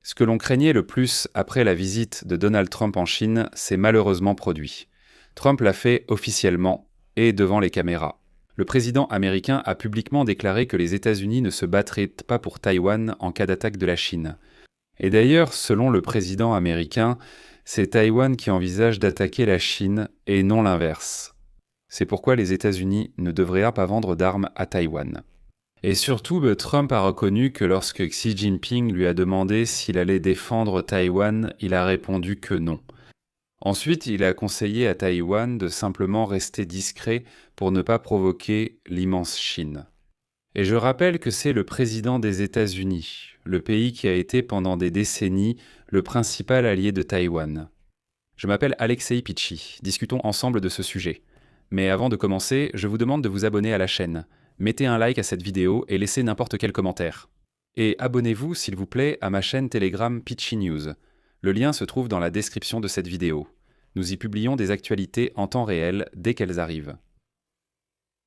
Ce que l'on craignait le plus après la visite de Donald Trump en Chine s'est malheureusement produit. Trump l'a fait officiellement et devant les caméras. Le président américain a publiquement déclaré que les États-Unis ne se battraient pas pour Taïwan en cas d'attaque de la Chine. Et d'ailleurs, selon le président américain, c'est Taïwan qui envisage d'attaquer la Chine et non l'inverse. C'est pourquoi les États-Unis ne devraient pas vendre d'armes à Taïwan. Et surtout, Trump a reconnu que lorsque Xi Jinping lui a demandé s'il allait défendre Taïwan, il a répondu que non. Ensuite, il a conseillé à Taïwan de simplement rester discret pour ne pas provoquer l'immense Chine. Et je rappelle que c'est le président des États-Unis, le pays qui a été pendant des décennies le principal allié de Taïwan. Je m'appelle Alexei Pichi, discutons ensemble de ce sujet. Mais avant de commencer, je vous demande de vous abonner à la chaîne. Mettez un like à cette vidéo et laissez n'importe quel commentaire. Et abonnez-vous, s'il vous plaît, à ma chaîne Telegram Pichi News. Le lien se trouve dans la description de cette vidéo. Nous y publions des actualités en temps réel dès qu'elles arrivent.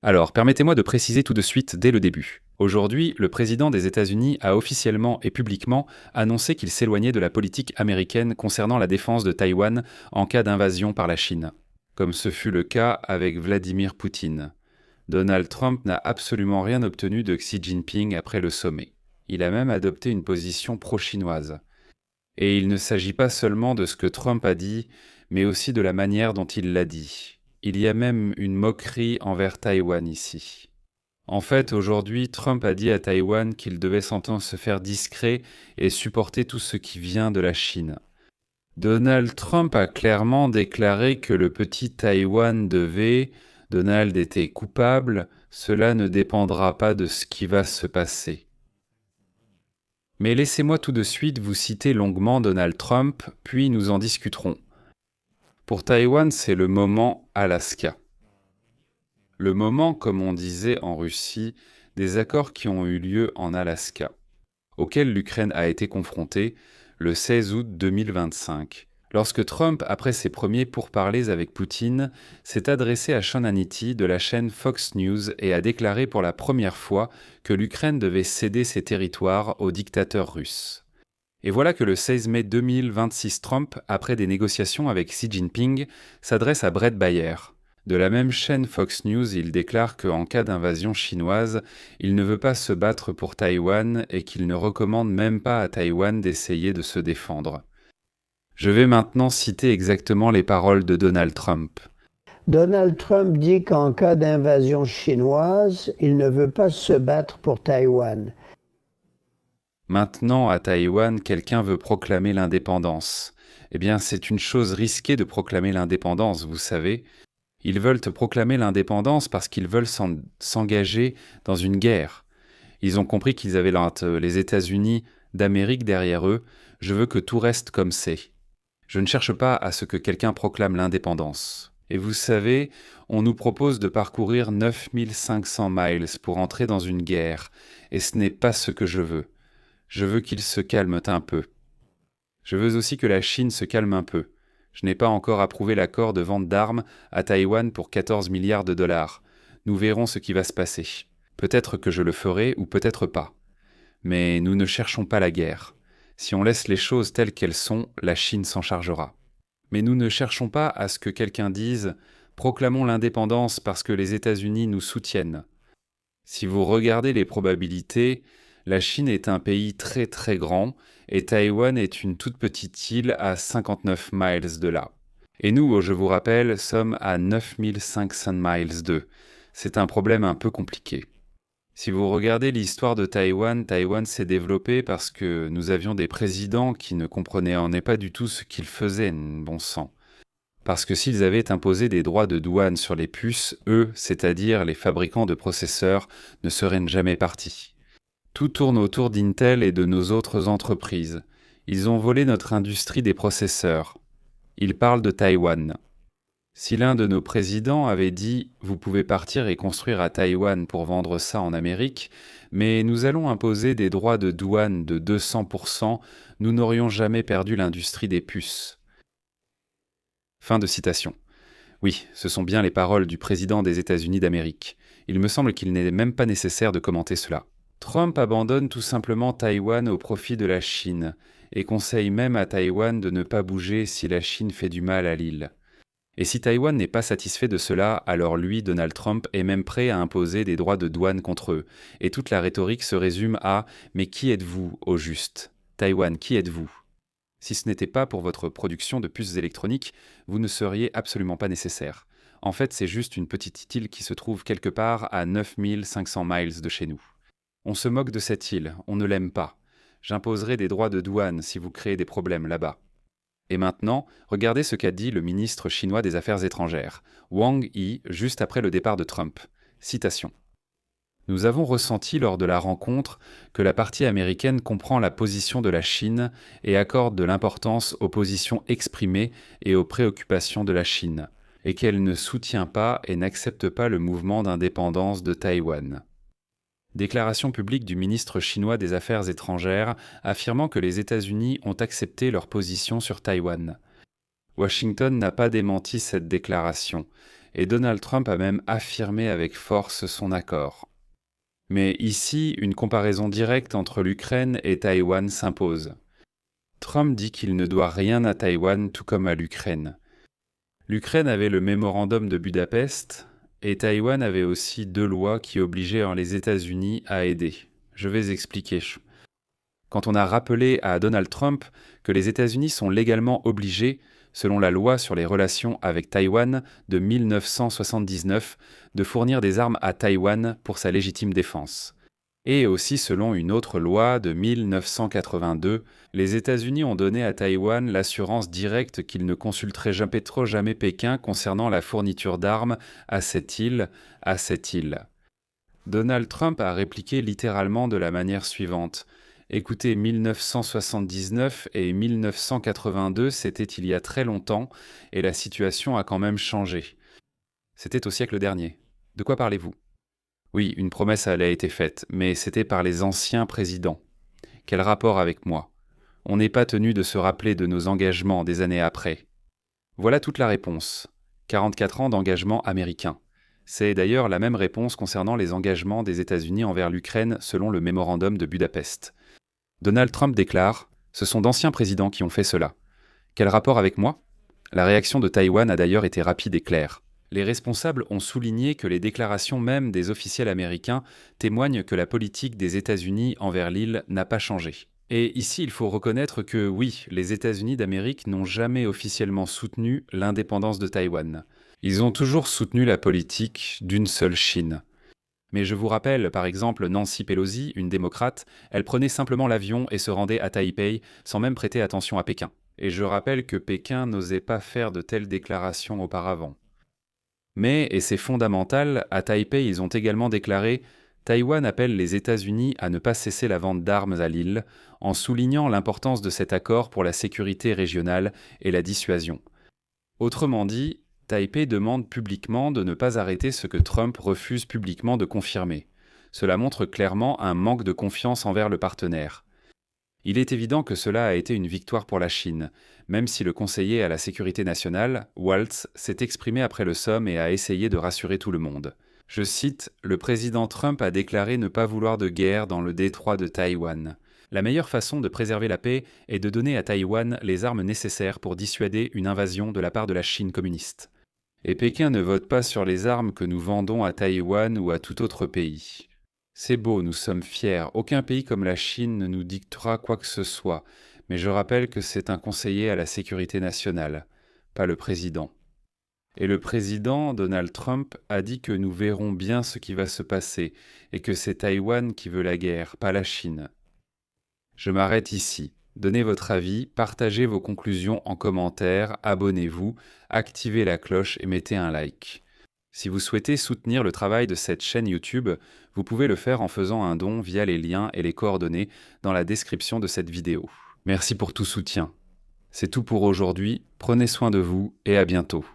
Alors, permettez-moi de préciser tout de suite dès le début. Aujourd'hui, le président des États-Unis a officiellement et publiquement annoncé qu'il s'éloignait de la politique américaine concernant la défense de Taïwan en cas d'invasion par la Chine, comme ce fut le cas avec Vladimir Poutine. Donald Trump n'a absolument rien obtenu de Xi Jinping après le sommet. Il a même adopté une position pro-chinoise. Et il ne s'agit pas seulement de ce que Trump a dit, mais aussi de la manière dont il l'a dit. Il y a même une moquerie envers Taïwan ici. En fait, aujourd'hui, Trump a dit à Taïwan qu'il devait s'entendre se faire discret et supporter tout ce qui vient de la Chine. Donald Trump a clairement déclaré que le petit Taïwan devait... Donald était coupable, cela ne dépendra pas de ce qui va se passer. Mais laissez-moi tout de suite vous citer longuement Donald Trump, puis nous en discuterons. Pour Taïwan, c'est le moment Alaska. Le moment, comme on disait en Russie, des accords qui ont eu lieu en Alaska, auxquels l'Ukraine a été confrontée le 16 août 2025. Lorsque Trump, après ses premiers pourparlers avec Poutine, s'est adressé à Sean Hannity de la chaîne Fox News et a déclaré pour la première fois que l'Ukraine devait céder ses territoires au dictateur russe. Et voilà que le 16 mai 2026, Trump, après des négociations avec Xi Jinping, s'adresse à Bret Baier. De la même chaîne Fox News, il déclare qu'en cas d'invasion chinoise, il ne veut pas se battre pour Taïwan et qu'il ne recommande même pas à Taïwan d'essayer de se défendre. Je vais maintenant citer exactement les paroles de Donald Trump. Donald Trump dit qu'en cas d'invasion chinoise, il ne veut pas se battre pour Taïwan. Maintenant, à Taïwan, quelqu'un veut proclamer l'indépendance. Eh bien, c'est une chose risquée de proclamer l'indépendance, vous savez. Ils veulent proclamer l'indépendance parce qu'ils veulent s'engager dans une guerre. Ils ont compris qu'ils avaient les États-Unis d'Amérique derrière eux. Je veux que tout reste comme c'est. Je ne cherche pas à ce que quelqu'un proclame l'indépendance. Et vous savez, on nous propose de parcourir 9500 miles pour entrer dans une guerre, et ce n'est pas ce que je veux. Je veux qu'ils se calment un peu. Je veux aussi que la Chine se calme un peu. Je n'ai pas encore approuvé l'accord de vente d'armes à Taïwan pour 14 milliards de dollars. Nous verrons ce qui va se passer. Peut-être que je le ferai ou peut-être pas. Mais nous ne cherchons pas la guerre. Si on laisse les choses telles qu'elles sont, la Chine s'en chargera. Mais nous ne cherchons pas à ce que quelqu'un dise « Proclamons l'indépendance parce que les États-Unis nous soutiennent ». Si vous regardez les probabilités, la Chine est un pays très très grand et Taïwan est une toute petite île à 59 miles de là. Et nous, je vous rappelle, sommes à 9500 miles d'eux. C'est un problème un peu compliqué. Si vous regardez l'histoire de Taïwan, Taïwan s'est développé parce que nous avions des présidents qui ne comprenaient pas du tout ce qu'ils faisaient, bon sang. Parce que s'ils avaient imposé des droits de douane sur les puces, eux, c'est-à-dire les fabricants de processeurs, ne seraient jamais partis. Tout tourne autour d'Intel et de nos autres entreprises. Ils ont volé notre industrie des processeurs. Ils parlent de Taïwan. Si l'un de nos présidents avait dit « Vous pouvez partir et construire à Taïwan pour vendre ça en Amérique, mais nous allons imposer des droits de douane de 200%, nous n'aurions jamais perdu l'industrie des puces. » Fin de citation. Oui, ce sont bien les paroles du président des États-Unis d'Amérique. Il me semble qu'il n'est même pas nécessaire de commenter cela. Trump abandonne tout simplement Taïwan au profit de la Chine, et conseille même à Taïwan de ne pas bouger si la Chine fait du mal à l'île. Et si Taïwan n'est pas satisfait de cela, alors lui, Donald Trump, est même prêt à imposer des droits de douane contre eux. Et toute la rhétorique se résume à « Mais qui êtes-vous, au juste ? Taïwan, qui êtes-vous » Si ce n'était pas pour votre production de puces électroniques, vous ne seriez absolument pas nécessaire. En fait, c'est juste une petite île qui se trouve quelque part à 9500 miles de chez nous. On se moque de cette île, on ne l'aime pas. J'imposerai des droits de douane si vous créez des problèmes là-bas. Et maintenant, regardez ce qu'a dit le ministre chinois des Affaires étrangères, Wang Yi, juste après le départ de Trump. Citation. « Nous avons ressenti lors de la rencontre que la partie américaine comprend la position de la Chine et accorde de l'importance aux positions exprimées et aux préoccupations de la Chine, et qu'elle ne soutient pas et n'accepte pas le mouvement d'indépendance de Taïwan. » Déclaration publique du ministre chinois des Affaires étrangères affirmant que les États-Unis ont accepté leur position sur Taïwan. Washington n'a pas démenti cette déclaration, et Donald Trump a même affirmé avec force son accord. Mais ici, une comparaison directe entre l'Ukraine et Taïwan s'impose. Trump dit qu'il ne doit rien à Taïwan tout comme à l'Ukraine. L'Ukraine avait le mémorandum de Budapest, et Taïwan avait aussi 2 lois qui obligeaient les États-Unis à aider. Je vais expliquer. Quand on a rappelé à Donald Trump que les États-Unis sont légalement obligés, selon la loi sur les relations avec Taïwan de 1979, de fournir des armes à Taïwan pour sa légitime défense. Et aussi selon une autre loi de 1982, les États-Unis ont donné à Taïwan l'assurance directe qu'ils ne consulteraient jamais Pékin concernant la fourniture d'armes à cette île. Donald Trump a répliqué littéralement de la manière suivante. Écoutez, 1979 et 1982, c'était il y a très longtemps, et la situation a quand même changé. C'était au siècle dernier. De quoi parlez-vous ? Oui, une promesse a été faite, mais c'était par les anciens présidents. Quel rapport avec moi ? On n'est pas tenu de se rappeler de nos engagements des années après. Voilà toute la réponse. 44 ans d'engagement américain. C'est d'ailleurs la même réponse concernant les engagements des États-Unis envers l'Ukraine selon le mémorandum de Budapest. Donald Trump déclare « Ce sont d'anciens présidents qui ont fait cela. Quel rapport avec moi ?» La réaction de Taïwan a d'ailleurs été rapide et claire. Les responsables ont souligné que les déclarations même des officiels américains témoignent que la politique des États-Unis envers l'île n'a pas changé. Et ici, il faut reconnaître que oui, les États-Unis d'Amérique n'ont jamais officiellement soutenu l'indépendance de Taïwan. Ils ont toujours soutenu la politique d'une seule Chine. Mais je vous rappelle, par exemple, Nancy Pelosi, une démocrate, elle prenait simplement l'avion et se rendait à Taipei sans même prêter attention à Pékin. Et je rappelle que Pékin n'osait pas faire de telles déclarations auparavant. Mais, et c'est fondamental, à Taipei, ils ont également déclaré « Taïwan appelle les États-Unis à ne pas cesser la vente d'armes à l'île, en soulignant l'importance de cet accord pour la sécurité régionale et la dissuasion. » Autrement dit, Taipei demande publiquement de ne pas arrêter ce que Trump refuse publiquement de confirmer. Cela montre clairement un manque de confiance envers le partenaire. Il est évident que cela a été une victoire pour la Chine, même si le conseiller à la sécurité nationale, Waltz, s'est exprimé après le sommet et a essayé de rassurer tout le monde. Je cite, « Le président Trump a déclaré ne pas vouloir de guerre dans le détroit de Taïwan. La meilleure façon de préserver la paix est de donner à Taïwan les armes nécessaires pour dissuader une invasion de la part de la Chine communiste. Et Pékin ne vote pas sur les armes que nous vendons à Taïwan ou à tout autre pays. C'est beau, nous sommes fiers. Aucun pays comme la Chine ne nous dictera quoi que ce soit. Mais je rappelle que c'est un conseiller à la sécurité nationale, pas le président. Et le président, Donald Trump, a dit que nous verrons bien ce qui va se passer et que c'est Taïwan qui veut la guerre, pas la Chine. Je m'arrête ici. Donnez votre avis, partagez vos conclusions en commentaire, abonnez-vous, activez la cloche et mettez un like. Si vous souhaitez soutenir le travail de cette chaîne YouTube, vous pouvez le faire en faisant un don via les liens et les coordonnées dans la description de cette vidéo. Merci pour tout soutien. C'est tout pour aujourd'hui, prenez soin de vous et à bientôt.